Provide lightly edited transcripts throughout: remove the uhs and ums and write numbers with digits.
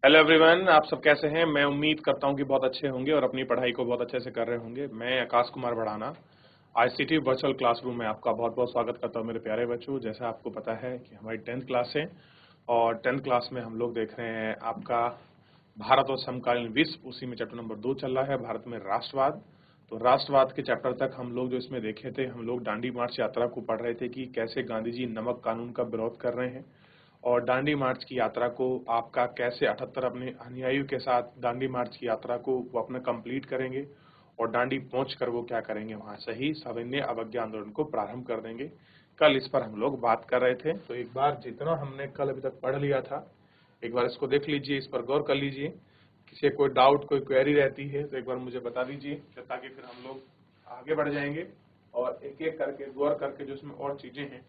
Hello everyone, आप सब कैसे हैं। मैं उम्मीद करता हूं कि बहुत अच्छे होंगे और अपनी पढ़ाई को बहुत अच्छे से कर रहे होंगे। मैं Akash Kumar Bhadana ICT virtual classroom में आपका बहुत बहुत स्वागत करता हूं मेरे प्यारे बच्चों। जैसा आपको पता है कि हमारी 10th क्लास है और 10th क्लास में हम लोग देख रहे हैं आपका भारत और समकालीन विश्व। उसी में चैप्टर नंबर 2 चल रहा है, भारत में राष्ट्रवाद। तो राष्ट्रवाद के चैप्टर तक हम लोग जो इसमें देखे थे, हम लोग दांडी मार्च यात्रा को पढ़ रहे थे कि कैसे गांधी जी नमक कानून का विरोध कर रहे हैं और दांडी मार्च की यात्रा को आपका कैसे 78 अपने अनुयायियों के साथ दांडी मार्च की यात्रा को वो अपना कंप्लीट करेंगे और दांडी पहुंचकर वो क्या करेंगे, वहां से ही सविनय अवज्ञा आंदोलन को प्रारंभ कर देंगे। कल इस पर हम लोग बात कर रहे थे, तो एक बार जितना हमने कल अभी तक पढ़ लिया था एक बार इसको देख लीजिए, इस पर गौर कर लीजिए। किसी कोई डाउट कोई क्वेरी रहती है तो एक बार मुझे बता दीजिए, ताकि फिर हम लोग आगे बढ़ जाएंगे और एक एक करके गौर करके जो इसमें और चीजें हैं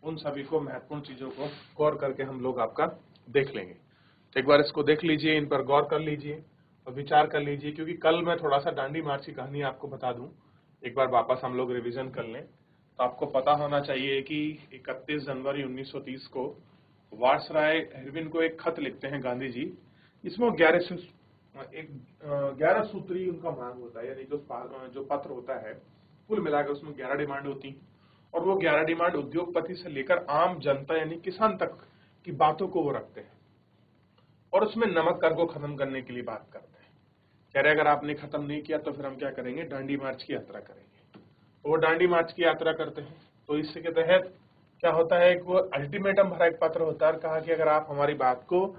उन सभी को, महत्वपूर्ण चीजों को गौर करके हम लोग आपका देख लेंगे। तो एक बार इसको देख लीजिए, इन पर गौर कर लीजिए और विचार कर लीजिए, क्योंकि कल मैं थोड़ा सा दांडी मार्च की कहानी आपको बता दूं, एक बार वापस हम लोग रिवीजन कर लें। तो आपको पता होना चाहिए कि 31 जनवरी 1930 को वायसराय एरविन को एक खत लिखते हैं गांधी जी। इसमें 11 सूत्री उनका मांग होता है, यानी जो पत्र होता है कुल मिलाकर उसमें 11 डिमांड होती हैं और वो 11 डिमांड उद्योगपति से लेकर आम जनता यानी किसान तक की बातों को वो रखते हैं और उसमें नमक कर को खत्म करने के लिए बात करते हैं। कह रहे अगर आपने खत्म नहीं किया तो फिर हम क्या करेंगे, दांडी मार्च की यात्रा करेंगे। तो वो दांडी मार्च की यात्रा करते हैं। तो इसके तहत क्या होता है, वो अल्टीमेटम भरा एक पत्र होता है, कहा कि अगर आप हमारी बात को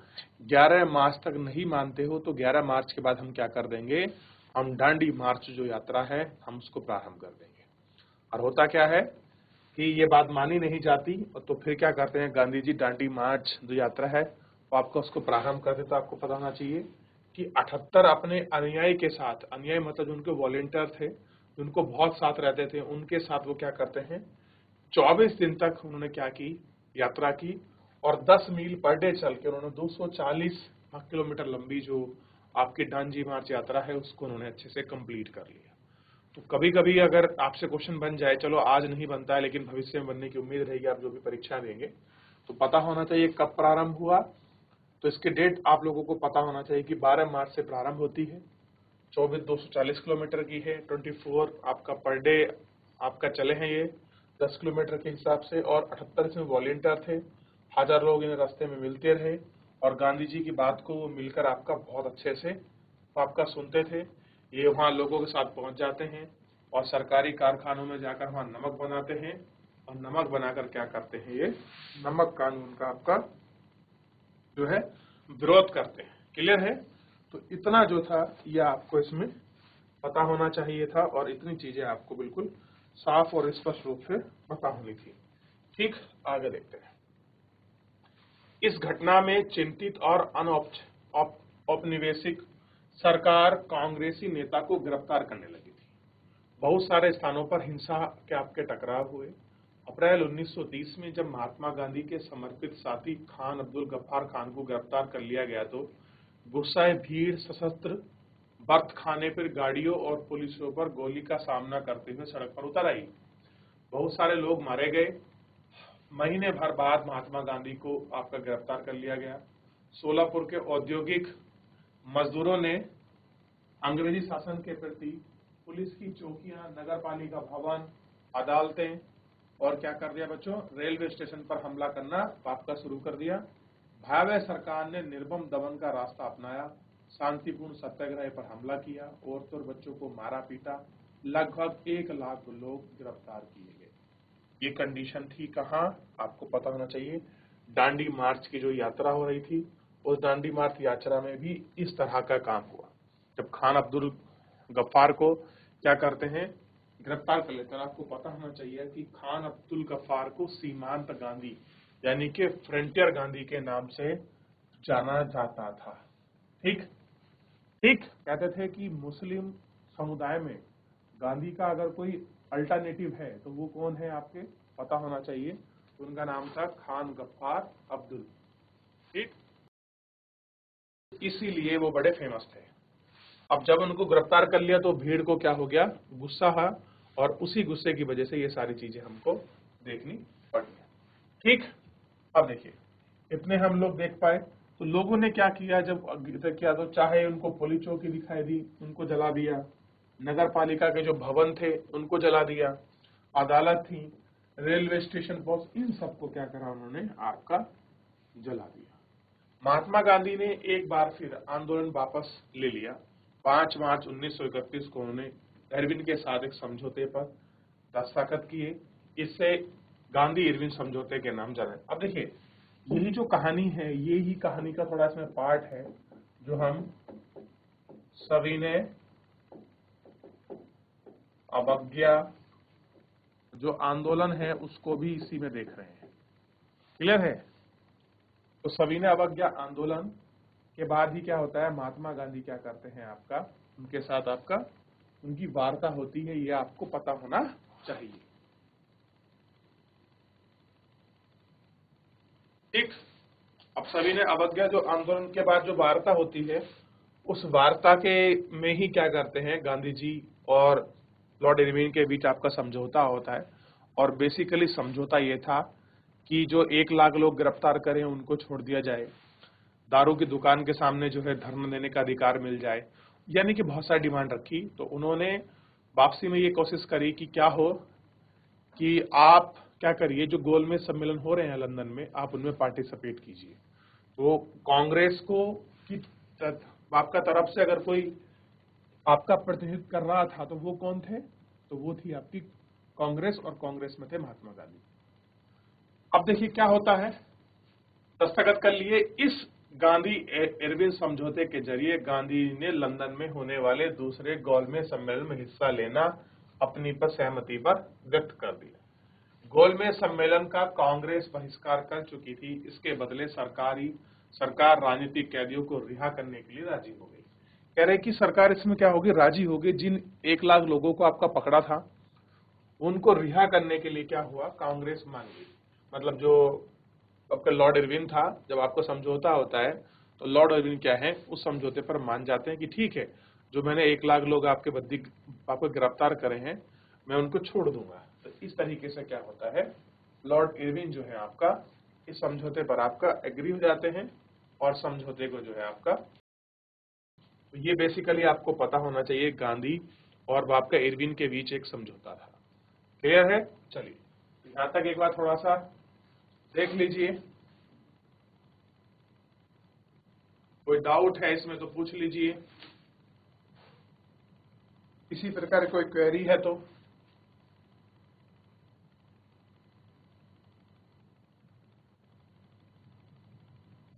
11 मार्च तक नहीं मानते हो तो 11 मार्च के बाद हम क्या कर देंगे, हम दांडी मार्च जो यात्रा है हम उसको प्रारंभ कर देंगे। और होता क्या है कि ये बात मानी नहीं जाती, तो फिर क्या करते हैं गांधी जी, दांडी मार्च जो यात्रा है वो आपको उसको प्रारंभ करते। तो आपको पता होना चाहिए कि 78 अपने अनुयायी के साथ, अनुयायी मतलब उनके वॉलेंटियर थे, उनको बहुत साथ रहते थे, उनके साथ वो क्या करते हैं 24 दिन तक उन्होंने क्या की, यात्रा की और 10 मील पर डे चल के उन्होंने 240 किलोमीटर लंबी जो आपकी दांडी मार्च यात्रा है उसको उन्होंने अच्छे से कंप्लीट कर लिया। तो कभी कभी अगर आपसे क्वेश्चन बन जाए, चलो आज नहीं बनता है लेकिन भविष्य में बनने की उम्मीद रहेगी, आप जो भी परीक्षा देंगे तो पता होना चाहिए कब प्रारंभ हुआ। तो इसके डेट आप लोगों को पता होना चाहिए कि 12 मार्च से प्रारंभ होती है, 240 किलोमीटर की है, 24 आपका पर डे आपका चले हैं ये 10 किलोमीटर के हिसाब से और 78 इसमें वॉलेंटियर थे, 1000 लोग इन रास्ते में मिलते रहे और गांधी जी की बात को मिलकर आपका बहुत अच्छे से आपका सुनते थे। ये वहाँ लोगों के साथ पहुंच जाते हैं और सरकारी कारखानों में जाकर वहाँ नमक बनाते हैं और नमक बनाकर क्या करते हैं, ये नमक कानून का आपका जो है विरोध करते हैं। क्लियर है। तो इतना जो था ये आपको इसमें पता होना चाहिए था और इतनी चीजें आपको बिल्कुल साफ और स्पष्ट रूप से पता होनी थी। ठीक, आगे देखते हैं। इस घटना में चिंतित और औपनिवेशिक सरकार कांग्रेसी नेता को गिरफ्तार करने लगी थी। बहुत सारे स्थानों पर हिंसा के आपके टकराव हुए। अप्रैल 1930 में जब महात्मा गांधी के समर्पित साथी खान अब्दुल गफ्फार खान को गिरफ्तार कर लिया गया तो गुस्साए भीड़ सशस्त्र बर्थ खाने पर गाड़ियों और पुलिसों पर गोली का सामना करते हुए सड़क पर उतर आई। बहुत सारे लोग मारे गए। महीने भर बाद महात्मा गांधी को आपका गिरफ्तार कर लिया गया। सोलापुर के औद्योगिक मजदूरों ने अंग्रेजी शासन के प्रति पुलिस की चौकियां, नगर पालिका भवन, अदालतें और क्या कर दिया बच्चों, रेलवे स्टेशन पर हमला करना आपका शुरू कर दिया। भयावह सरकार ने निर्मम दमन का रास्ता अपनाया, शांतिपूर्ण सत्याग्रह पर हमला किया, औरतों और बच्चों को मारा पीटा, लगभग 1 लाख लोग गिरफ्तार किए गए। ये कंडीशन थी कहाँ, आपको पता होना चाहिए, दांडी मार्च की जो यात्रा हो रही थी उस दांडी मार्च यात्रा में भी इस तरह का काम हुआ। जब खान अब्दुल गफ्फार को क्या करते हैं, गिरफ्तार कर लेते हैं। आपको पता होना चाहिए कि खान अब्दुल गफ्फार को सीमांत गांधी यानी कि फ्रंटियर गांधी के नाम से जाना जाता था। ठीक ठीक, कहते थे कि मुस्लिम समुदाय में गांधी का अगर कोई अल्टरनेटिव है तो वो कौन है, आपके पता होना चाहिए। उनका नाम था खान गफ्फार अब्दुल। ठीक, इसीलिए वो बड़े फेमस थे। अब जब उनको गिरफ्तार कर लिया तो भीड़ को क्या हो गया, गुस्सा है और उसी गुस्से की वजह से ये सारी चीजें हमको देखनी पड़ी। ठीक, अब देखिए, इतने हम लोग देख पाए तो लोगों ने क्या किया, जब किया तो चाहे उनको पुलिस चौकी दिखाई दी, उनको जला दिया, नगर पालिका के जो भवन थे उनको जला दिया, अदालत थी, रेलवे स्टेशन पहुंच, इन सबको क्या करा उन्होंने, आपका जला दिया। महात्मा गांधी ने एक बार फिर आंदोलन वापस ले लिया। 5 मार्च 1931 को उन्होंने इरविन के साथ एक समझौते पर दस्तखत किए। इससे गांधी इरविन समझौते के नाम जाने। अब देखिए, यही जो कहानी है, ये ही कहानी का थोड़ा इसमें पार्ट है जो हम सविनय अवज्ञा जो आंदोलन है उसको भी इसी में देख रहे हैं। क्लियर है? तो सविनय अवज्ञा आंदोलन के बाद ही क्या होता है, महात्मा गांधी क्या करते हैं, आपका उनके साथ आपका उनकी वार्ता होती है, ये आपको पता होना चाहिए। ठीक। अब सविनय अवज्ञा जो आंदोलन के बाद जो वार्ता होती है, उस वार्ता के में ही क्या करते हैं, गांधी जी और लॉर्ड इरविन के बीच आपका समझौता होता है। और बेसिकली समझौता ये था कि जो 1 लाख लोग गिरफ्तार करें उनको छोड़ दिया जाए, दारू की दुकान के सामने जो है धरना देने का अधिकार मिल जाए, यानी कि बहुत सारी डिमांड रखी। तो उन्होंने वापसी में ये कोशिश करी कि क्या हो कि आप क्या करिए, जो गोलमेज सम्मेलन हो रहे हैं लंदन में, आप उनमें पार्टिसिपेट कीजिए। तो कांग्रेस को की आपका तरफ से अगर कोई आपका प्रतिनिधित्व कर रहा था तो वो कौन थे, तो वो थी आपकी कांग्रेस, और कांग्रेस में थे महात्मा गांधी। अब देखिए क्या होता है, दस्तखत कर लिए। इस गांधी इरविन समझौते के जरिए गांधी ने लंदन में होने वाले दूसरे गोलमेज सम्मेलन में हिस्सा लेना अपनी पर सहमति पर व्यक्त कर दिया। गोलमेज सम्मेलन का कांग्रेस बहिष्कार कर चुकी थी, इसके बदले सरकार राजनीतिक कैदियों को रिहा करने के लिए राजी हो गई। कह रहे कि सरकार इसमें क्या होगी, राजी होगी। जिन 1 लाख लोगों को आपका पकड़ा था उनको रिहा करने के लिए क्या हुआ, कांग्रेस मान गई। मतलब जो आपका लॉर्ड इरविन था, जब आपका समझौता होता है तो लॉर्ड इरविन क्या है, उस समझौते पर मान जाते हैं कि ठीक है, जो मैंने 1 लाख लोग आपको गिरफ्तार करे हैं, मैं उनको छोड़ दूंगा। तो इस तरीके से क्या होता है, लॉर्ड इरविन जो है आपका इस समझौते पर आपका एग्री हो जाते हैं, और समझौते को जो है आपका, तो ये बेसिकली आपको पता होना चाहिए, गांधी और आपका इरविन के बीच एक समझौता था। क्लियर है? चलिए यहां तक एक बार थोड़ा सा देख लीजिए, कोई डाउट है इसमें तो पूछ लीजिए, किसी प्रकार की कोई क्वेरी है तो।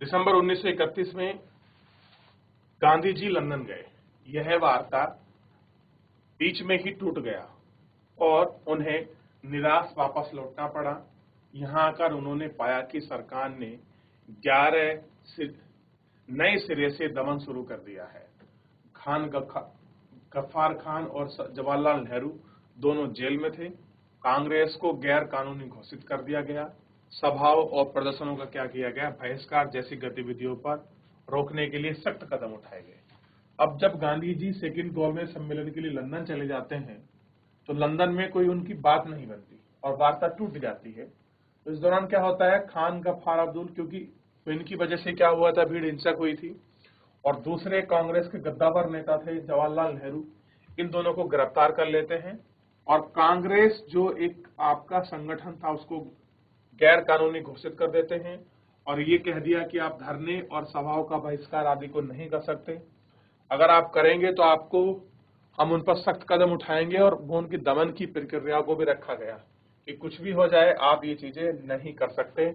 दिसंबर 1931 में गांधी जी लंदन गए। यह वार्ता बीच में ही टूट गया और उन्हें निराश वापस लौटना पड़ा। यहां आकर उन्होंने पाया कि सरकार ने 11 नए सिरे से दमन शुरू कर दिया है। गफ्फार खान और जवाहरलाल नेहरू दोनों जेल में थे। कांग्रेस को गैर कानूनी घोषित कर दिया गया। सभाओं और प्रदर्शनों का क्या किया गया, बहिष्कार जैसी गतिविधियों पर रोकने के लिए सख्त कदम उठाए गए। अब जब गांधी जी सेकेंड गोलमेज सम्मेलन के लिए लंदन चले जाते हैं तो लंदन में कोई उनकी बात नहीं बनती और वार्ता टूट जाती है। तो इस दौरान क्या होता है, खान गफ्फार अब्दुल, क्योंकि तो इनकी वजह से क्या हुआ था, भीड़ हिंसक हुई थी, और दूसरे कांग्रेस के गद्दावर नेता थे जवाहरलाल नेहरू, इन दोनों को गिरफ्तार कर लेते हैं। और कांग्रेस जो एक आपका संगठन था उसको गैर कानूनी घोषित कर देते हैं और ये कह दिया कि आप धरने और सभाओं का बहिष्कार आदि को नहीं कर सकते। अगर आप करेंगे तो आपको हम उन पर सख्त कदम उठाएंगे, और वो उनकी दमन की प्रक्रिया को भी रखा गया कि कुछ भी हो जाए आप ये चीजें नहीं कर सकते।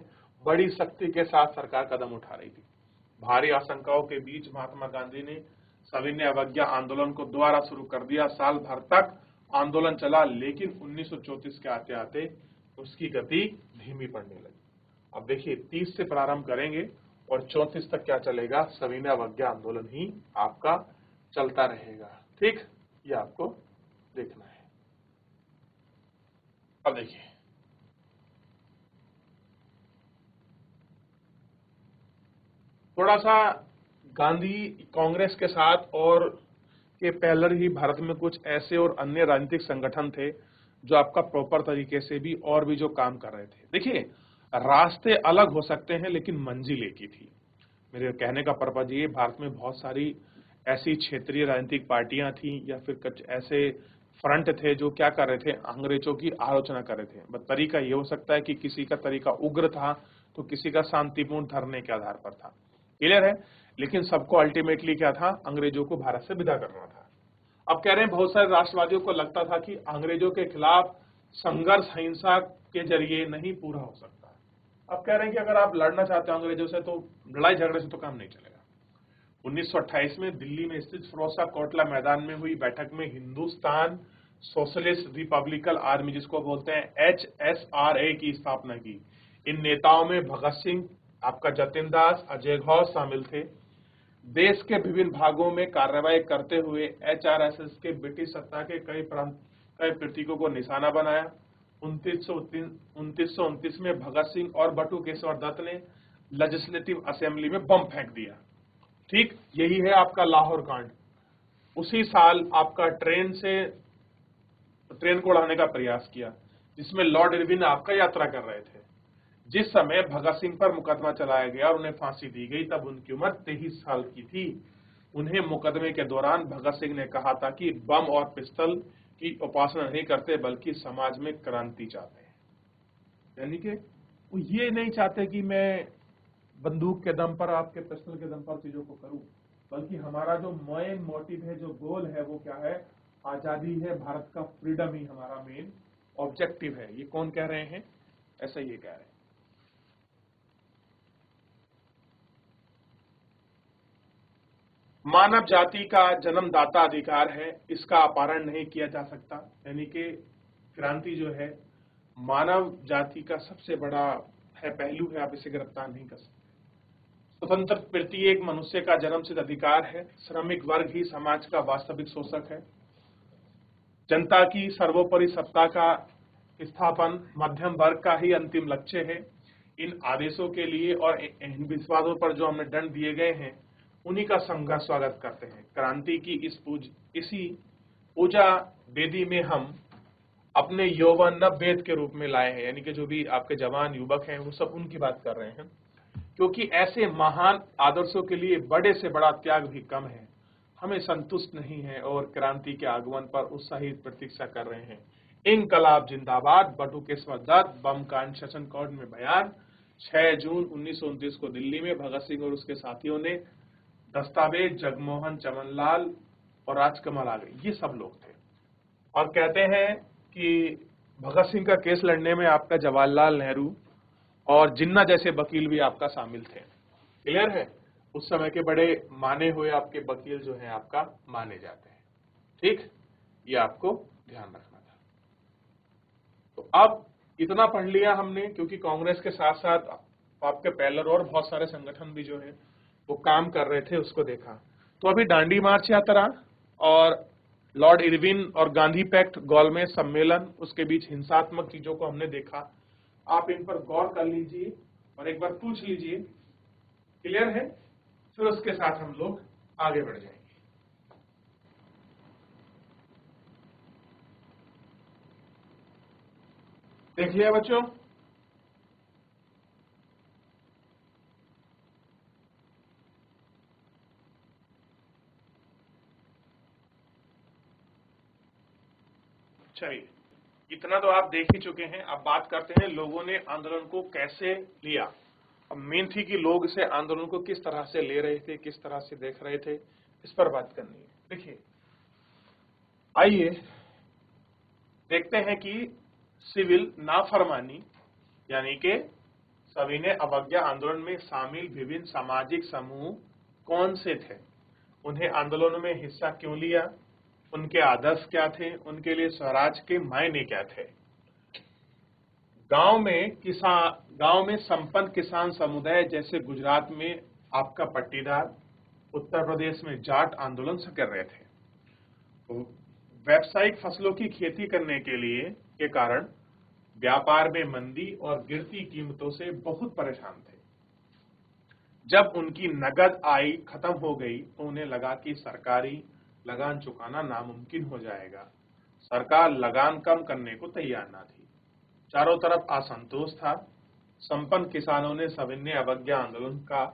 बड़ी सख्ती के साथ सरकार कदम उठा रही थी। भारी आशंकाओं के बीच महात्मा गांधी ने सविनय अवज्ञा आंदोलन को दोबारा शुरू कर दिया। साल भर तक आंदोलन चला, लेकिन 1934 के आते आते उसकी गति धीमी पड़ने लगी। अब देखिए 30 से प्रारंभ करेंगे और 34 तक क्या चलेगा, सविनय अवज्ञा आंदोलन ही आपका चलता रहेगा। ठीक, ये आपको देखना है। अब देखिए थोड़ा सा गांधी कांग्रेस के साथ और के पहले ही भारत में कुछ ऐसे और अन्य राजनीतिक संगठन थे जो आपका प्रॉपर तरीके से भी और भी जो काम कर रहे थे। देखिए रास्ते अलग हो सकते हैं लेकिन मंजिल एक ही थी। मेरे कहने का पर्पज ये, भारत में बहुत सारी ऐसी क्षेत्रीय राजनीतिक पार्टियां थी या फिर कुछ ऐसे फ्रंट थे जो क्या कर रहे थे, अंग्रेजों की आलोचना कर रहे थे। बस तरीका ये हो सकता है कि किसी का तरीका उग्र था तो किसी का शांतिपूर्ण धरने के आधार पर था, क्लियर है। लेकिन सबको अल्टीमेटली क्या था, अंग्रेजों को भारत से विदा करना था। अब कह रहे हैं बहुत सारे राष्ट्रवादियों को लगता था कि अंग्रेजों के खिलाफ संघर्ष हिंसा के जरिए नहीं पूरा हो सकता। अब कह रहे हैं कि अगर आप लड़ना चाहते हो अंग्रेजों से तो लड़ाई झगड़े से तो काम नहीं चलेगा। 1928 में दिल्ली में स्थित फिरोजशाह कोटला मैदान में हुई बैठक में हिंदुस्तान सोशलिस्ट रिपब्लिकन आर्मी, जिसको बोलते हैं HSRA, की स्थापना की। इन नेताओं में भगत सिंह, आपका जतिन दास, अजय घोष शामिल थे। देश के विभिन्न भागों में कार्रवाई करते हुए HRSS के ब्रिटिश सत्ता के कई प्रतीकों को निशाना बनाया। 1929 में भगत सिंह और बटू केशवर दत्त ने लेजिस्लेटिव असेंबली में बम फेंक दिया। ठीक, यही है आपका लाहौर कांड। उसी साल आपका ट्रेन को उड़ाने का प्रयास किया, जिसमें लॉर्ड इरविन आपका यात्रा कर रहे थे। जिस समय भगत सिंह पर मुकदमा चलाया गया और उन्हें फांसी दी गई, तब उनकी उम्र 23 साल की थी। उन्हें मुकदमे के दौरान भगत सिंह ने कहा था कि बम और पिस्तौल की उपासना नहीं करते, बल्कि समाज में क्रांति चाहते हैं। यानी कि वो ये नहीं चाहते कि मैं बंदूक के दम पर, आपके पिस्तौल के दम पर चीजों को करूं, बल्कि हमारा जो मेन मोटिव है, जो गोल है, वो क्या है, आजादी है, भारत का फ्रीडम ही हमारा मेन ऑब्जेक्टिव है। ये कौन कह रहे हैं, ऐसा ये कह रहे हैं। मानव जाति का जन्मदाता अधिकार है, इसका अपहरण नहीं किया जा सकता। यानी कि क्रांति जो है मानव जाति का सबसे बड़ा है पहलू है, आप इसे गिरफ्तार नहीं कर सकते। स्वतंत्र प्रत्येक मनुष्य का जन्मसिद्ध अधिकार है। श्रमिक वर्ग ही समाज का वास्तविक शोषक है। जनता की सर्वोपरि सत्ता का स्थापन मध्यम वर्ग का ही अंतिम लक्ष्य है। इन आदेशों के लिए और इन विश्वासों पर जो हमें दंड दिए गए हैं, उन्हीं का संघ स्वागत करते हैं। क्रांति की इसी पूजा वेदी में हम अपने यौवन नव वेद के रूप में लाए हैं। यानी कि जो भी आपके जवान युवक हैं वो सब उनकी बात कर रहे हैं, क्योंकि ऐसे महान आदर्शों के लिए बड़े से बड़ा त्याग भी कम है। हमें संतुष्ट नहीं है और क्रांति के आगमन पर उत्साहित प्रतीक्षा कर रहे हैं। इनकलाब जिंदाबाद। बटू केशवर दत्त, बम कांड सेशन कोर्ट में बयान। 6 जून 1929 को दिल्ली में भगत सिंह और उसके साथियों ने दस्तावेज, जगमोहन, चमनलाल और राजकमल आ गए, ये सब लोग थे। और कहते हैं कि भगत सिंह का केस लड़ने में आपका जवाहरलाल नेहरू और जिन्ना जैसे वकील भी आपका शामिल थे, क्लियर है। उस समय के बड़े माने हुए आपके वकील जो हैं आपका माने जाते हैं। ठीक, ये आपको ध्यान रखना था। तो अब इतना पढ़ लिया हमने, क्योंकि कांग्रेस के साथ साथ आपके पैरेलल और बहुत सारे संगठन भी जो है वो काम कर रहे थे, उसको देखा। तो अभी दांडी मार्च यात्रा और लॉर्ड इरविन और गांधी पैक्ट, गोलमेज सम्मेलन, उसके बीच हिंसात्मक चीजों को हमने देखा। आप इन पर गौर कर लीजिए और एक बार पूछ लीजिए, क्लियर है। फिर उसके साथ हम लोग आगे बढ़ जाएंगे। देख लिया बच्चों, चलिए इतना तो आप देख ही चुके हैं। अब बात करते हैं लोगों ने आंदोलन को कैसे लिया। अब मेन थी कि लोग इसे आंदोलन को किस तरह से ले रहे थे, किस तरह से देख रहे थे, इस पर बात करनी है। देखिए, आइए देखते हैं कि सिविल नाफरमानी यानी कि सविनय अवज्ञा आंदोलन में शामिल विभिन्न सामाजिक समूह कौन से थे, उन्हें आंदोलनों में हिस्सा क्यों लिया, उनके आदर्श क्या थे, उनके लिए स्वराज के मायने क्या थे। गांव में संपन्न किसान समुदाय जैसे गुजरात में आपका पट्टीदार, उत्तर प्रदेश में जाट आंदोलन से कर रहे थे। व्यावसायिक फसलों की खेती करने के कारण व्यापार में मंदी और गिरती कीमतों से बहुत परेशान थे। जब उनकी नगद आय खत्म हो गई तो उन्हें लगा कि सरकारी लगान चुकाना नामुमकिन हो जाएगा। सरकार लगान कम करने को तैयार न थी। चारों तरफ असंतोष था। संपन्न किसानों ने सविनय अवज्ञा आंदोलन का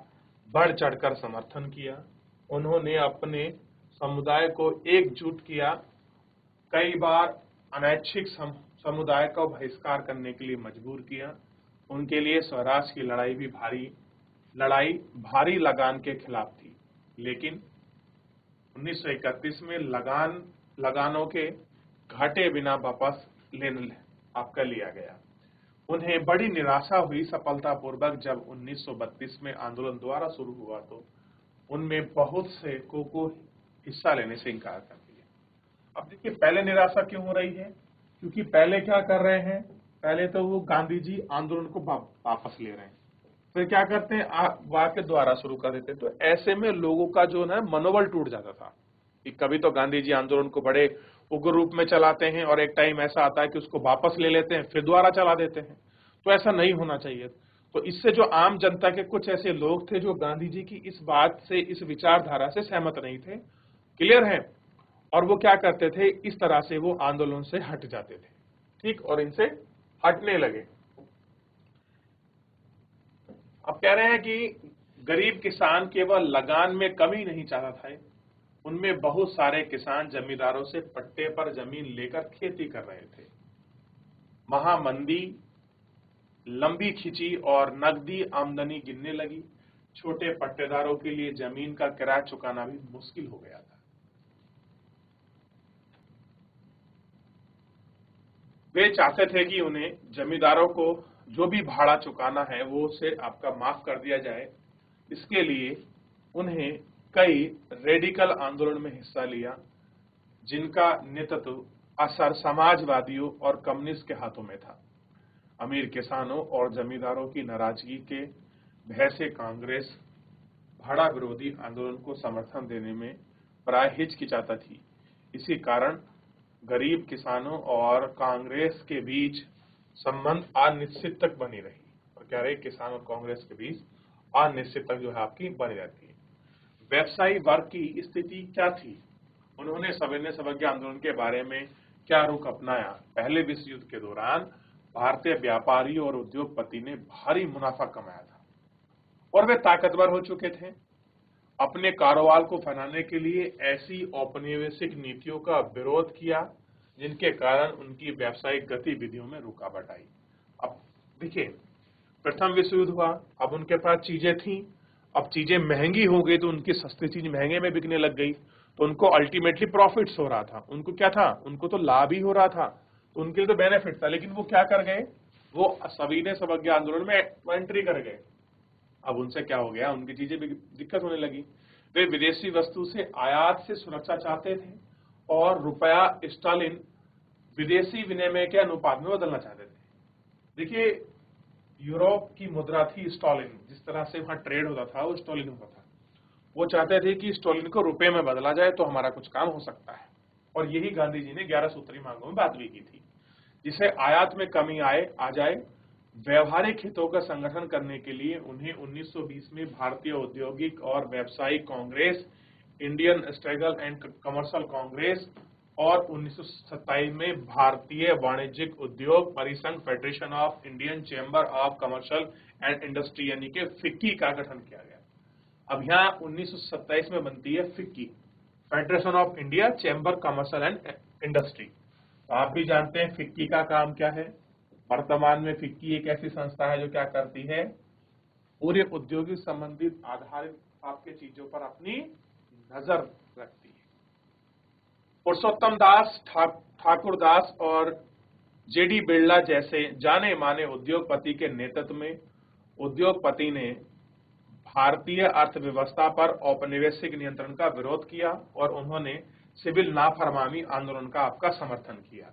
बढ़ चढ़कर समर्थन किया। उन्होंने अपने समुदाय को एकजुट किया। कई बार अनैच्छिक समुदाय का बहिष्कार करने के लिए मजबूर किया। उनके लिए स्वराज की लड़ाई भारी लगान के खिलाफ थी, लेकिन 1931 में लगानों के घाटे बिना वापस आपका लिया गया। उन्हें बड़ी निराशा हुई सफलतापूर्वक जब 1932 में आंदोलन दोबारा शुरू हुआ तो उनमें बहुत से को हिस्सा लेने से इनकार कर दिया। अब देखिए पहले निराशा क्यों हो रही है, क्योंकि पहले क्या कर रहे हैं, पहले तो वो गांधी जी आंदोलन को वापस ले रहे हैं, फिर क्या करते हैं वाक्य द्वारा शुरू कर देते हैं। तो ऐसे में लोगों का जो है मनोबल टूट जाता था कि कभी तो गांधी जी आंदोलन को बड़े उग्र रूप में चलाते हैं और एक टाइम ऐसा आता है कि उसको वापस ले लेते हैं फिर दोबारा चला देते हैं। तो ऐसा नहीं होना चाहिए। तो इससे जो आम जनता के कुछ ऐसे लोग थे जो गांधी जी की इस बात से, इस विचारधारा से सहमत नहीं थे, क्लियर है, और वो क्या करते थे, इस तरह से वो आंदोलन से हट जाते थे, ठीक, और इनसे हटने लगे। अब कह रहे हैं कि गरीब किसान केवल लगान में कमी नहीं चाहता था, उनमें बहुत सारे किसान जमींदारों से पट्टे पर जमीन लेकर खेती कर रहे थे। महामंदी लंबी खिंची और नकदी आमदनी गिरने लगी। छोटे पट्टेदारों के लिए जमीन का किराया चुकाना भी मुश्किल हो गया था। वे चाहते थे कि उन्हें जमींदारों को जो भी भाड़ा चुकाना है वो उसे आपका माफ कर दिया जाए। इसके लिए उन्हें कई रेडिकल आंदोलन में हिस्सा लिया, जिनका नेतृत्व असर समाजवादियों और कम्युनिस्ट के हाथों में था। अमीर किसानों और जमींदारों की नाराजगी के भय से कांग्रेस भाड़ा विरोधी आंदोलन को समर्थन देने में प्राय हिचकिचाता थी। इसी कारण गरीब किसानों और कांग्रेस के बीच संबंध अनिश्चित तक बनी रही। और कह रहे किसान और कांग्रेस के बीच अनिश्चित तक जो है आपकी बनी रहती है। व्यवसायी वर्ग की स्थिति क्या थी, उन्होंने सविनय अवज्ञा आंदोलन के बारे में क्या रुख अपनाया। पहले विश्व युद्ध के दौरान भारतीय व्यापारी और उद्योगपति ने भारी मुनाफा कमाया था और वे ताकतवर हो चुके थे। अपने कारोबार को फैलाने के लिए ऐसी औपनिवेशिक नीतियों का विरोध किया जिनके कारण उनकी व्यावसायिक गतिविधियों में रुकावट आई। अब देखिए प्रथम विश्व युद्ध हुआ, अब उनके पास चीजें थी, अब चीजें महंगी हो गई तो उनकी सस्ती चीज महंगे में बिकने लग गई, तो उनको अल्टीमेटली प्रॉफिट्स हो रहा था। उनको क्या था, उनको तो लाभ ही हो रहा था, तो उनके लिए तो बेनिफिट था। लेकिन वो क्या कर गए, वो सविनय अवज्ञा आंदोलन में एंट्री कर गए। अब उनसे क्या हो गया, उनकी चीजें दिक्कत होने लगी। वे विदेशी वस्तु से आयात से सुरक्षा चाहते थे और रुपया स्टर्लिंग विदेशी विनिमय के अनुपात में बदलना चाहते थे। देखिए यूरोप की मुद्रा थी स्टर्लिंग, जिस तरह से वहां ट्रेड होता था वो स्टर्लिंग होता था। वो चाहते थे कि स्टर्लिंग को रुपए में बदला जाए तो हमारा कुछ काम हो सकता है। और यही गांधी जी ने 11 सूत्री मांगों में बात भी की थी, जिसे आयात में कमी आ जाए। व्यवहारिक हितों का संगठन करने के लिए उन्हें 1920 में भारतीय औद्योगिक और व्यावसायिक Congress, Indian struggle and commercial Congress और 1927 में भारतीय वाणिज्यिक उद्योग परिसंघ, federation of Indian chamber of commercial and industry यानी कि फिक्की का गठन किया गया। अब यहाँ 1927 में बनती है FICCI, federation of India chamber commercial and industry. तो आप भी जानते हैं फिक्की का काम क्या है। वर्तमान में फिक्की एक ऐसी संस्था है जो क्या करती है, पूरे औद्योगिक संबंधित आधारित आपके चीजों पर अपनी नजर रखती है। पुरुषोत्तम दास, ठाकुर दास और जेडी बिरला जैसे जाने माने उद्योगपति के नेतृत्व में उद्योगपति ने भारतीय अर्थव्यवस्था पर औपनिवेशिक नियंत्रण का विरोध किया और उन्होंने सिविल नाफरमानी आंदोलन का आपका समर्थन किया।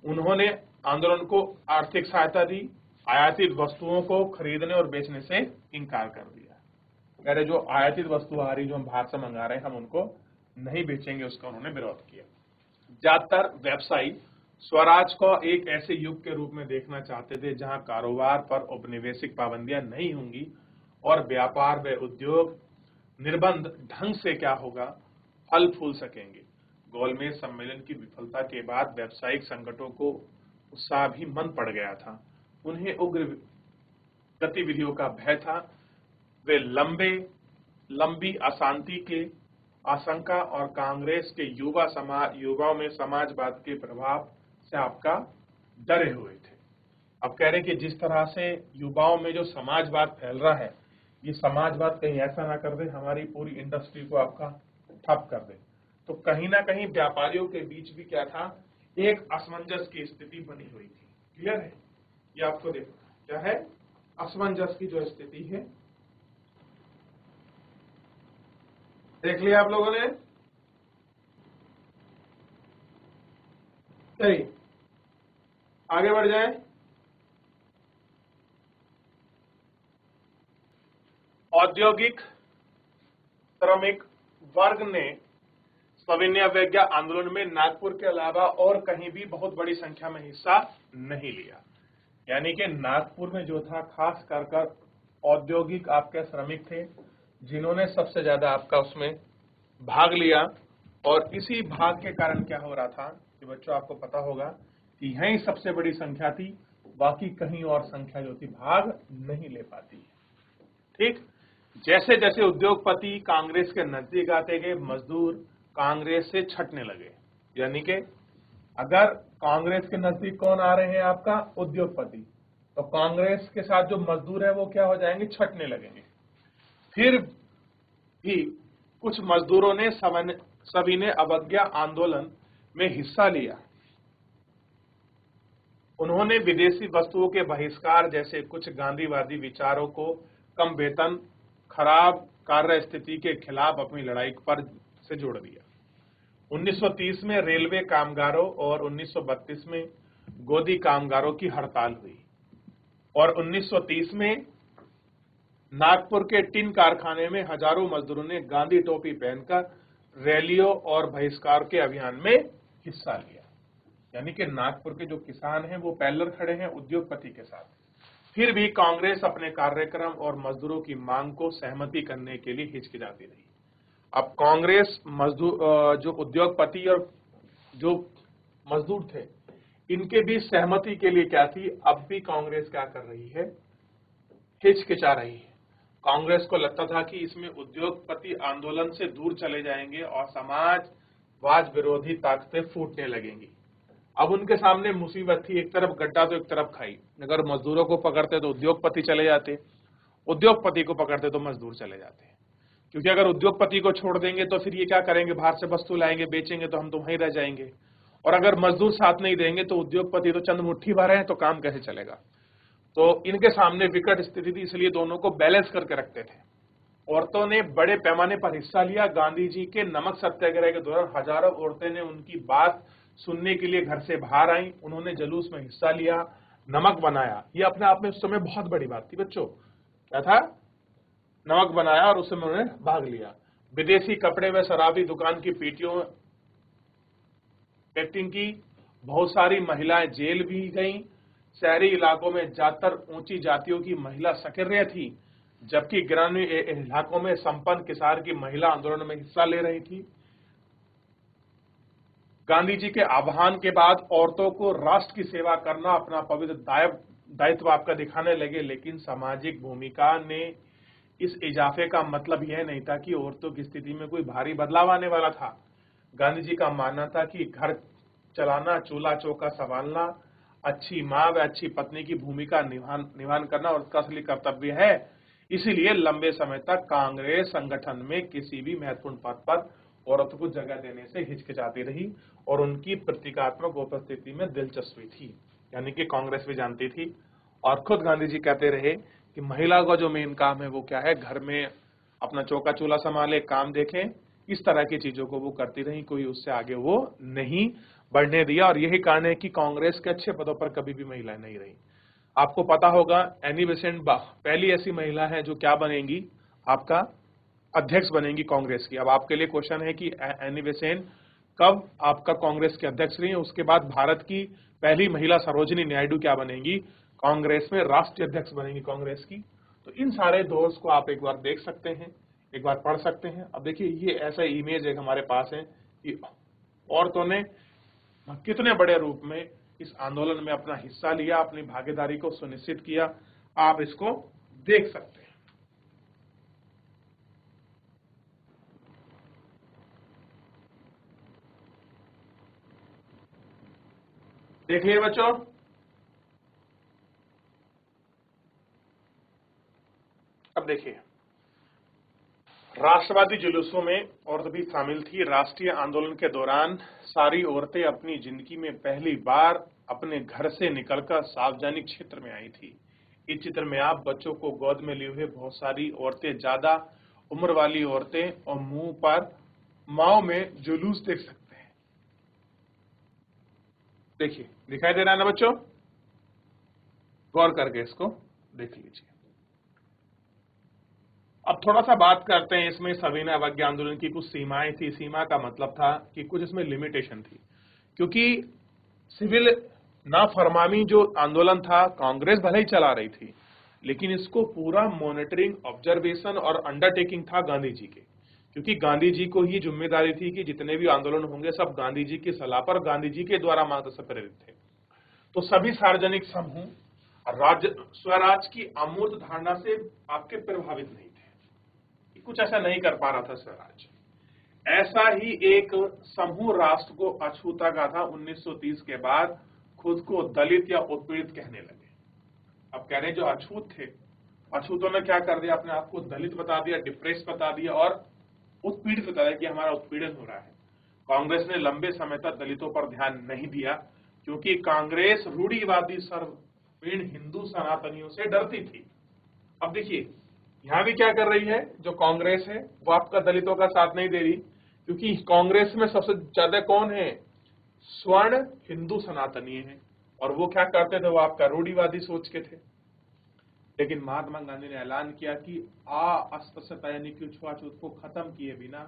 उन्होंने आंदोलन को आर्थिक सहायता दी, आयातित वस्तुओं को खरीदने और बेचने से इनकार कर दिया। कह रहे जो आयातित वस्तु आ रही जो हम बाहर से मंगा रहे हैं हम उनको नहीं बेचेंगे, उसका उन्होंने विरोध किया। ज्यादातर व्यवसायी स्वराज को एक ऐसे युग के रूप में देखना चाहते थे जहां कारोबार पर औपनिवेशिक पाबंदियां नहीं होंगी और व्यापार व उद्योग निर्बंध ढंग से क्या होगा, फल फूल सकेंगे। गोलमेज सम्मेलन की विफलता के बाद व्यावसायिक संगठनों को उत्साह भी मंद पड़ गया था। उन्हें उग्र गतिविधियों का भय था। वे लंबे लंबी अशांति के आशंका और कांग्रेस के युवाओं में समाजवाद के प्रभाव से आपका डरे हुए थे। अब कह रहे हैं कि जिस तरह से युवाओं में जो समाजवाद फैल रहा है, ये समाजवाद कहीं ऐसा ना कर दे हमारी पूरी इंडस्ट्री को आपका ठप कर दे। तो कहीं ना कहीं व्यापारियों के बीच भी क्या था, एक असमंजस की स्थिति बनी हुई थी। क्लियर है? ये आपको देखो क्या है, असमंजस की जो स्थिति है, देख लिया आप लोगों ने? सही, आगे बढ़ जाए। औद्योगिक श्रमिक वर्ग ने सविनय अवज्ञा आंदोलन में नागपुर के अलावा और कहीं भी बहुत बड़ी संख्या में हिस्सा नहीं लिया। यानी कि नागपुर में जो था खास कर औद्योगिक आपके श्रमिक थे जिन्होंने सबसे ज्यादा आपका उसमें भाग लिया। और इसी भाग के कारण क्या हो रहा था कि बच्चों आपको पता होगा कि यही सबसे बड़ी संख्या थी, बाकी कहीं और संख्या जो थी भाग नहीं ले पाती है। ठीक, जैसे जैसे उद्योगपति कांग्रेस के नजदीक आते गए, मजदूर कांग्रेस से छटने लगे। यानी कि अगर कांग्रेस के नजदीक कौन आ रहे हैं, आपका उद्योगपति, तो कांग्रेस के साथ जो मजदूर है वो क्या हो जाएंगे, छटने लगेंगे। फिर भी कुछ मजदूरों ने सविनय अवज्ञा आंदोलन में हिस्सा लिया। उन्होंने विदेशी वस्तुओं के बहिष्कार जैसे कुछ गांधीवादी विचारों को, कम वेतन, खराब कार्य स्थिति के खिलाफ अपनी लड़ाई पर से जोड़ दिया। 1930 में रेलवे कामगारों और 1932 में गोदी कामगारों की हड़ताल हुई और 1930 में नागपुर के टिन कारखाने में हजारों मजदूरों ने गांधी टोपी पहनकर रैलियों और बहिष्कार के अभियान में हिस्सा लिया। यानी कि नागपुर के जो किसान हैं वो पैरेलल खड़े हैं उद्योगपति के साथ। फिर भी कांग्रेस अपने कार्यक्रम और मजदूरों की मांग को सहमति करने के लिए हिचकिचाती रही। अब कांग्रेस जो उद्योगपति और जो मजदूर थे इनके भी सहमति के लिए क्या थी, अब भी कांग्रेस क्या कर रही है, हिचकिचा रही है। कांग्रेस को लगता था कि इसमें उद्योगपति आंदोलन से दूर चले जाएंगे और समाजवाद विरोधी ताकतें फूटने लगेंगी। अब उनके सामने मुसीबत थी, एक तरफ गड्ढा तो एक तरफ खाई। अगर मजदूरों को पकड़ते तो उद्योगपति चले जाते, उद्योगपति को पकड़ते तो मजदूर चले जाते। क्योंकि अगर उद्योगपति को छोड़ देंगे तो फिर ये क्या करेंगे, बाहर से वस्तु लाएंगे, बेचेंगे, तो हम तो वहीं रह जाएंगे। और अगर मजदूर साथ नहीं देंगे तो उद्योगपति तो चंद मुट्ठी भर है, तो काम कैसे चलेगा। तो इनके सामने विकट स्थिति थी, इसलिए दोनों को बैलेंस करके रखते थे। औरतों ने बड़े पैमाने पर हिस्सा लिया। गांधी जी के नमक सत्याग्रह के दौरान हजारों औरतें ने उनकी बात सुनने के लिए घर से बाहर आई। उन्होंने जुलूस में हिस्सा लिया, नमक बनाया। ये अपने आप में उस समय बहुत बड़ी बात थी बच्चों। क्या था, नमक बनाया और उस समय उन्होंने भाग लिया। विदेशी कपड़े व शराबी दुकान की पेटियों पैकिंग की। बहुत सारी महिलाएं जेल भी गईं। शहरी इलाकों में ज्यादातर ऊंची जातियों की महिला सक्रिय थी, जबकि ग्रामीण इलाकों में संपन्न किसार की महिला आंदोलन में हिस्सा ले रही थी। गांधी जी के आह्वान के बाद औरतों को राष्ट्र की सेवा करना अपना पवित्र दायित्व आपका दिखाने लगे। लेकिन सामाजिक भूमिका ने इस इजाफे का मतलब यह नहीं था कि औरतों की स्थिति में कोई भारी बदलाव आने वाला था। गांधी जी का मानना था कि घर चलाना, चूल्हा चौका संभालना, अच्छी माँ व अच्छी पत्नी की भूमिका निभान करना और उसका असली कर्तव्य है। इसीलिए लंबे समय तक कांग्रेस संगठन में किसी भी महत्वपूर्ण पद पर औरतों को जगह देने से हिचकिचाती रही और उनकी प्रतीकात्मक उपस्थिति में दिलचस्पी थी। यानी कि कांग्रेस भी जानती थी और खुद गांधी जी कहते रहे कि महिला का जो मेन काम है वो क्या है, घर में अपना चौका चूल्हा संभाले, काम देखें, इस तरह की चीजों को वो करती रही। कोई उससे आगे वो नहीं बढ़ने दिया और यही कारण है कि कांग्रेस के अच्छे पदों पर कभी भी महिलाएं नहीं रही। आपको पता होगा एनी बेसेंट पहली ऐसी महिला है जो क्या बनेंगी, आपका अध्यक्ष बनेंगी कांग्रेस की। अब आपके लिए क्वेश्चन है कि एनी बेसेंट कब आपका कांग्रेस के अध्यक्ष रही है। उसके बाद भारत की पहली महिला सरोजिनी नायडू क्या बनेंगी, कांग्रेस में राष्ट्रीय अध्यक्ष बनेंगी कांग्रेस की। तो इन सारे दोष को आप एक बार देख सकते हैं, एक बार पढ़ सकते हैं। अब देखिए ये ऐसा इमेज एक हमारे पास है कि औरतों ने कितने बड़े रूप में इस आंदोलन में अपना हिस्सा लिया, अपनी भागीदारी को सुनिश्चित किया। आप इसको देख सकते हैं। देख लिए बच्चों। अब देखिए, राष्ट्रवादी जुलूसों में औरत भी शामिल थी। राष्ट्रीय आंदोलन के दौरान सारी औरतें अपनी जिंदगी में पहली बार अपने घर से निकलकर सार्वजनिक क्षेत्र में आई थी। इस चित्र में आप बच्चों को गोद में लिए हुए बहुत सारी औरतें, ज्यादा उम्र वाली औरतें और मुंह पर माओ में जुलूस देख सकते हैं। देखिए, दिखाई दे रहा है ना बच्चों? गौर करके इसको देख लीजिए। अब थोड़ा सा बात करते हैं इसमें सविनय अवज्ञा आंदोलन की कुछ सीमाएं थी। सीमा का मतलब था कि कुछ इसमें लिमिटेशन थी, क्योंकि सिविल नाफरमानी जो आंदोलन था कांग्रेस भले ही चला रही थी, लेकिन इसको पूरा मॉनिटरिंग, ऑब्जर्वेशन और अंडरटेकिंग था गांधी जी के, क्योंकि गांधी जी को ही जिम्मेदारी थी कि जितने भी आंदोलन होंगे सब गांधी जी की सलाह पर, गांधी जी के द्वारा मार्गदर्शन से प्रेरित थे। तो सभी सार्वजनिक समूह राज्य स्वराज की अमूर्त धारणा से आपके प्रभावित नहीं थे। कुछ ऐसा नहीं कर पा रहा था स्वराज। ऐसा ही एक समूह राष्ट्र को अछूता का था 1930 के बाद, खुद को दलित या उत्पीड़ित कहने लगे। अब कह रहे हैं जो अछूत थे, अछूतों ने क्या कर दिया, अपने आप को दलित बता दिया, डिप्रेस बता दिया और उत्पीड़ित बता दिया कि हमारा उत्पीड़न हो रहा है। कांग्रेस ने लंबे समय तक दलितों पर ध्यान नहीं दिया, क्योंकि कांग्रेस रूढ़िवादी सर्वहीन हिंदू सनातनियों से डरती थी। अब देखिए, यहां भी क्या कर रही है जो कांग्रेस है, वो आपका दलितों का साथ नहीं दे रही, क्योंकि कांग्रेस में सबसे ज्यादा कौन है, स्वर्ण हिंदू सनातनी है, और वो क्या करते थे, वो आपका रूढ़िवादी सोच के थे। लेकिन महात्मा गांधी ने ऐलान किया कि अस्पृश्यता यानी कि छुआछूत को खत्म किए बिना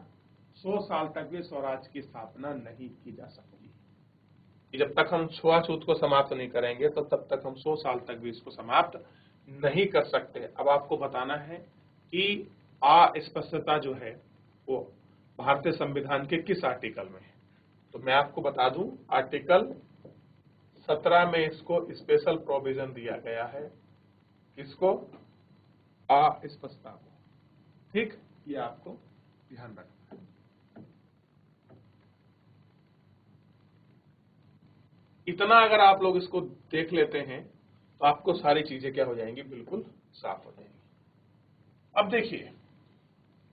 100 साल तक भी स्वराज की स्थापना नहीं की जा सकती। जब तक हम छुआछूत को समाप्त नहीं करेंगे तो तब तक हम 100 साल तक भी इसको समाप्त नहीं कर सकते। अब आपको बताना है कि अस्पृश्यता जो है वो भारतीय संविधान के किस आर्टिकल में है। तो मैं आपको बता दूं, आर्टिकल 17 में इसको स्पेशल प्रोविजन दिया गया है। किसको? अस्पृश्यता को। ठीक, ये आपको ध्यान रखना है। इतना अगर आप लोग इसको देख लेते हैं तो आपको सारी चीजें क्या हो जाएंगी, बिल्कुल साफ हो जाएंगी। अब देखिए,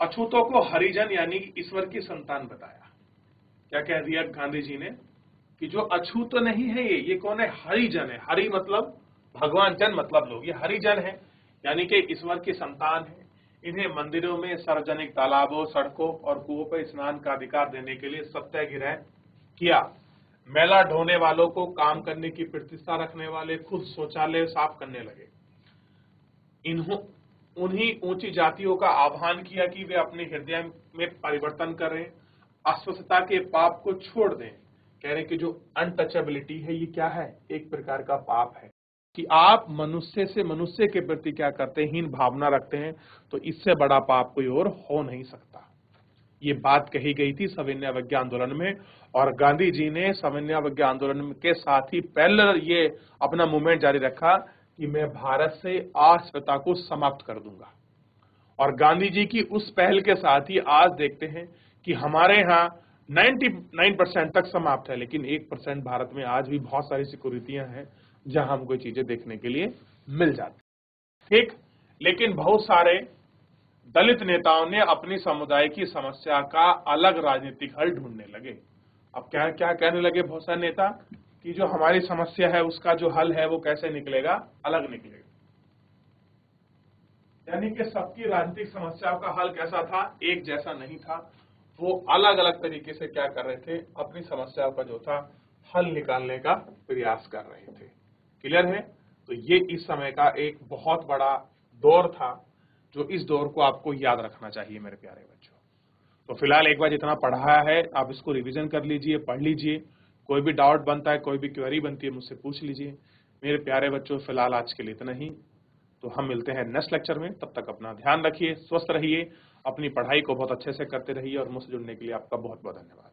अछूतों को हरिजन यानी ईश्वर की संतान बताया। क्या कह दिया गांधी जी ने कि जो अछूत नहीं है ये कौन है, हरिजन है। हरि मतलब भगवान, जन मतलब लोग, ये हरिजन है यानी कि ईश्वर की संतान है। इन्हें मंदिरों में, सार्वजनिक तालाबों, सड़कों और कुओं पर स्नान का अधिकार देने के लिए सत्याग्रह किया। मेला ढोने वालों को काम करने की प्रतिष्ठा रखने वाले खुद शौचालय साफ करने लगे। उन्हीं ऊंची जातियों का आह्वान किया कि वे अपने हृदय में परिवर्तन करें, अस्पृश्यता के पाप को छोड़ दें। कह रहे कि जो अनटचेबिलिटी है ये क्या है, एक प्रकार का पाप है, कि आप मनुष्य से मनुष्य के प्रति क्या करते हैं, हीन भावना रखते हैं, तो इससे बड़ा पाप कोई और हो नहीं सकता। ये बात कही गई थी सविनय अवज्ञा आंदोलन में, और गांधी जी ने सविनय अवज्ञा आंदोलन के साथ ही पहले ये अपना मूवमेंट जारी रखा कि मैं भारत से अस्पृश्यता को समाप्त कर दूंगा। और गांधी जी की उस पहल के साथ ही आज देखते हैं कि हमारे यहाँ 99% तक समाप्त है, लेकिन 1% भारत में आज भी बहुत सारी सिक्योरिटियां हैं जहां हमको चीजें देखने के लिए मिल जाती। ठीक, लेकिन बहुत सारे दलित नेताओं ने अपनी समुदाय की समस्या का अलग राजनीतिक हल ढूंढने लगे। अब क्या क्या कहने लगे बहुत सारे नेता कि जो हमारी समस्या है उसका जो हल है वो कैसे निकलेगा, अलग निकलेगा। यानी कि सबकी राजनीतिक समस्याओं का हल कैसा था, एक जैसा नहीं था। वो अलग अलग तरीके से क्या कर रहे थे, अपनी समस्याओं का जो था हल निकालने का प्रयास कर रहे थे। क्लियर है? तो ये इस समय का एक बहुत बड़ा दौर था, जो इस दौर को आपको याद रखना चाहिए मेरे प्यारे बच्चों। तो फिलहाल एक बार जितना पढ़ा है आप इसको रिवीजन कर लीजिए, पढ़ लीजिए। कोई भी डाउट बनता है, कोई भी क्वेरी बनती है, मुझसे पूछ लीजिए। मेरे प्यारे बच्चों, फिलहाल आज के लिए इतना ही। तो हम मिलते हैं नेक्स्ट लेक्चर में। तब तक अपना ध्यान रखिए, स्वस्थ रहिए, अपनी पढ़ाई को बहुत अच्छे से करते रहिए, और मुझसे जुड़ने के लिए आपका बहुत बहुत धन्यवाद।